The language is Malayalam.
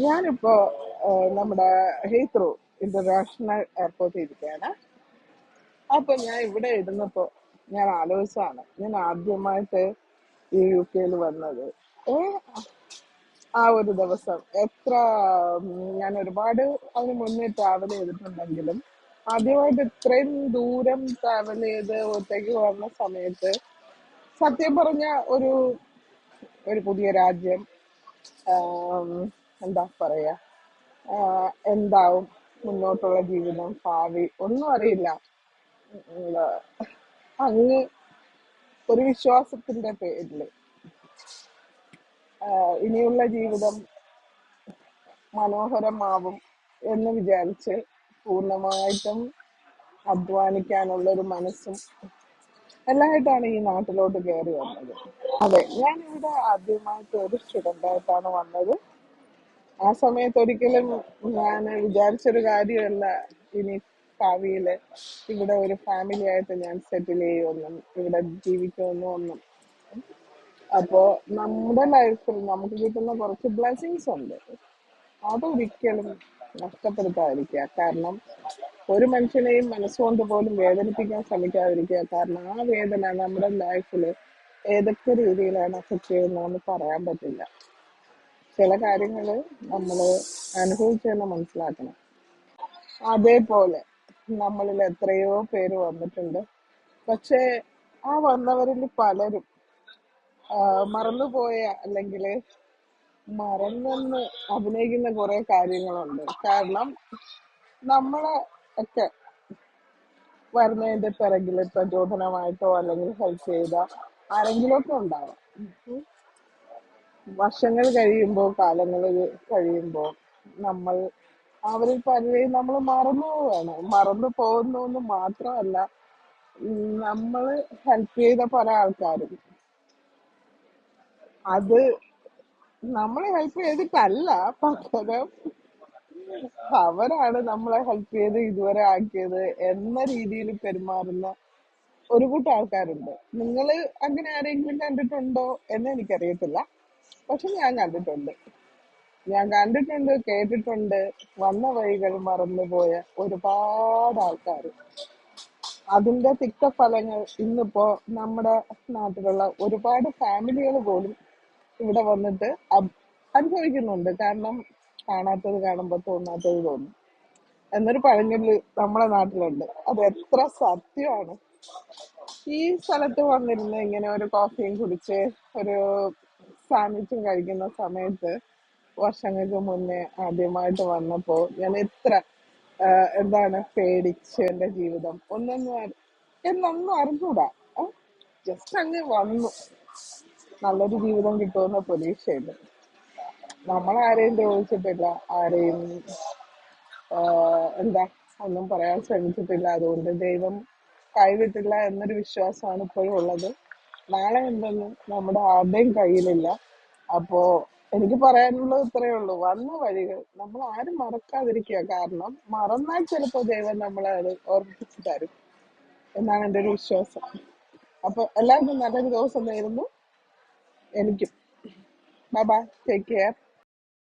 ഞാനിപ്പോ നമ്മുടെ ഹീത്രൂ ഇന്റർനാഷണൽ എയർപോർട്ടിൽ ഇരിക്കുകയാണ്. അപ്പൊ ഞാൻ ഇവിടെ ഇരുന്നപ്പോ ഞാൻ ആലോചിച്ചാണ് ഞാൻ ആദ്യമായിട്ട് ഈ UK വന്നത്. ഏ ആ ഒരു ദിവസം എത്ര ഞാൻ ഒരുപാട് അതിന് മുന്നേ ട്രാവൽ ചെയ്തിട്ടുണ്ടെങ്കിലും ആദ്യമായിട്ട് ഇത്രയും ദൂരം ട്രാവൽ ചെയ്ത് ഒറ്റയ്ക്ക് വന്ന സമയത്ത് സത്യം പറഞ്ഞ ഒരു ഒരു പുതിയ രാജ്യം, ആം, എന്താ പറയാ, എന്താവും മുന്നോട്ടുള്ള ജീവിതം, ഭാവി ഒന്നും അറിയില്ല. ഉം, അങ്ങ് ഒരു വിശ്വാസത്തിന്റെ പേരില് ഇനിയുള്ള ജീവിതം മനോഹരമാവും എന്ന് വിചാരിച്ച് പൂർണ്ണമായിട്ടും അധ്വാനിക്കാനുള്ള ഒരു മനസ്സും എല്ലായിട്ടാണ് ഈ നാട്ടിലോട്ട് കയറി വന്നത്. അതെ, ഞാനിവിടെ ആദ്യമായിട്ട് ഒരു സ്റ്റുഡന്റ് ആയിട്ടാണ് വന്നത്. ആ സമയത്ത് ഒരിക്കലും ഞാൻ വിചാരിച്ചൊരു കാര്യമല്ല ഇനി ഭാവിയില് ഇവിടെ ഒരു ഫാമിലി ആയിട്ട് ഞാൻ സെറ്റിൽ ചെയ്യുമെന്നും ഇവിടെ ജീവിക്കുമെന്നും ഒന്നും. അപ്പോ നമ്മുടെ ലൈഫിൽ നമുക്ക് കിട്ടുന്ന കുറച്ച് ബ്ലെസ്സിങ്സ് ഉണ്ട്, അതൊരിക്കലും നഷ്ടപ്പെടുത്താതിരിക്കുക. കാരണം ഒരു മനുഷ്യനെയും മനസ്സുകൊണ്ട് പോലും വേദനിപ്പിക്കാൻ ശ്രമിക്കാതിരിക്കുക. കാരണം ആ വേദന നമ്മുടെ ലൈഫിൽ ഏതൊക്കെ രീതിയിലാണ് അഫക്ട് ചെയ്യുന്നതെന്ന് പറയാൻ പറ്റില്ല. ചില കാര്യങ്ങൾ നമ്മൾ അനുഭവിച്ച് തന്നെ മനസ്സിലാക്കണം. അതേപോലെ നമ്മളിൽ എത്രയോ പേര് വന്നിട്ടുണ്ട്. പക്ഷേ ആ വന്നവരിൽ പലരും മറന്നുപോയ അല്ലെങ്കിൽ മറന്നെന്ന് അഭിനയിക്കുന്ന കുറെ കാര്യങ്ങളുണ്ട്. കാരണം നമ്മളെ ഒക്കെ വരുന്നതിന്റെ പിറകില് പ്രചോദനമായിട്ടോ അല്ലെങ്കിൽ ഹെൽപ്പ് ചെയ്ത ആരെങ്കിലും ഒക്കെ ഉണ്ടാവാം. ഉം. വർഷങ്ങൾ കഴിയുമ്പോൾ, കാലങ്ങൾ കഴിയുമ്പോൾ നമ്മൾ അവരിൽ പലരെയും നമ്മൾ മറന്നു പോവുകയാണ്. മറന്നു പോകുന്നു എന്ന് മാത്രമല്ല, നമ്മൾ ഹെൽപ്പ് ചെയ്ത പല ആൾക്കാരും അത് നമ്മളെ ഹെൽപ്പ് ചെയ്തിട്ടല്ല, പകരം അവരാണ് നമ്മളെ ഹെൽപ്പ് ചെയ്ത് ഇതുവരെ ആക്കിയത് എന്ന രീതിയിൽ പെരുമാറുന്ന ഒരു കൂട്ടം ആൾക്കാരുണ്ട്. നിങ്ങൾ അങ്ങനെ ആരെങ്കിലും കണ്ടിട്ടുണ്ടോ എന്ന് എനിക്കറിയത്തില്ല. പക്ഷെ ഞാൻ കണ്ടിട്ടുണ്ട്, കേട്ടിട്ടുണ്ട്. വന്ന വഴികൾ മറന്നുപോയ ഒരുപാട് ആൾക്കാർ. അതിന്റെ തിക്തഫലങ്ങൾ ഇന്നിപ്പോ നമ്മുടെ നാട്ടിലുള്ള ഒരുപാട് ഫാമിലികൾ പോലും ഇവിടെ വന്നിട്ട് അനുഭവിക്കുന്നുണ്ട്. കാരണം കാണാത്തത് കാണുമ്പോ തോന്നാത്തത് തോന്നും എന്നൊരു പഴഞ്ചൊല്ല് നമ്മുടെ നാട്ടിലുണ്ട്. അത് എത്ര സത്യമാണ്. ഈ സ്ഥലത്ത് വന്നിരുന്ന് ഇങ്ങനെ ഒരു കോഫിയും കുടിച്ച് ഒരു സാൻഡ്വിച്ചും കഴിക്കുന്ന സമയത്ത് വർഷങ്ങൾക്ക് മുന്നേ ആദ്യമായിട്ട് വന്നപ്പോ ഞാൻ എത്ര എന്താണ് പേടിച്ച് എന്റെ ജീവിതം എന്നൊന്നും അറിഞ്ഞൂടാ. ജസ്റ്റ് അങ്ങ് വന്നു, നല്ലൊരു ജീവിതം കിട്ടുമെന്ന പ്രതീക്ഷയില്ല. നമ്മളാരെയും ദ്രോഹിച്ചിട്ടില്ല, ആരെയും എന്താ ഒന്നും പറയാൻ ശ്രമിച്ചിട്ടില്ല. അതുകൊണ്ട് ദൈവം കൈവിട്ടില്ല എന്നൊരു വിശ്വാസമാണ് ഇപ്പോഴും ഉള്ളത്. നാളെ എന്തെന്നും നമ്മുടെ ആരുടെയും കയ്യിലില്ല. അപ്പോ എനിക്ക് പറയാനുള്ളത് ഇത്രയേ ഉള്ളൂ: വന്ന വഴികൾ നമ്മൾ ആരും മറക്കാതിരിക്കുക. കാരണം മറന്നാൽ ചിലപ്പോൾ ദൈവം നമ്മളെ അത് ഓർമ്മിപ്പിച്ചു തരും എന്നാണ് എൻ്റെ ഒരു വിശ്വാസം. അപ്പൊ എല്ലാവർക്കും നല്ലൊരു ദിവസം നേരുന്നു. എനിക്കും. Bye bye, take care.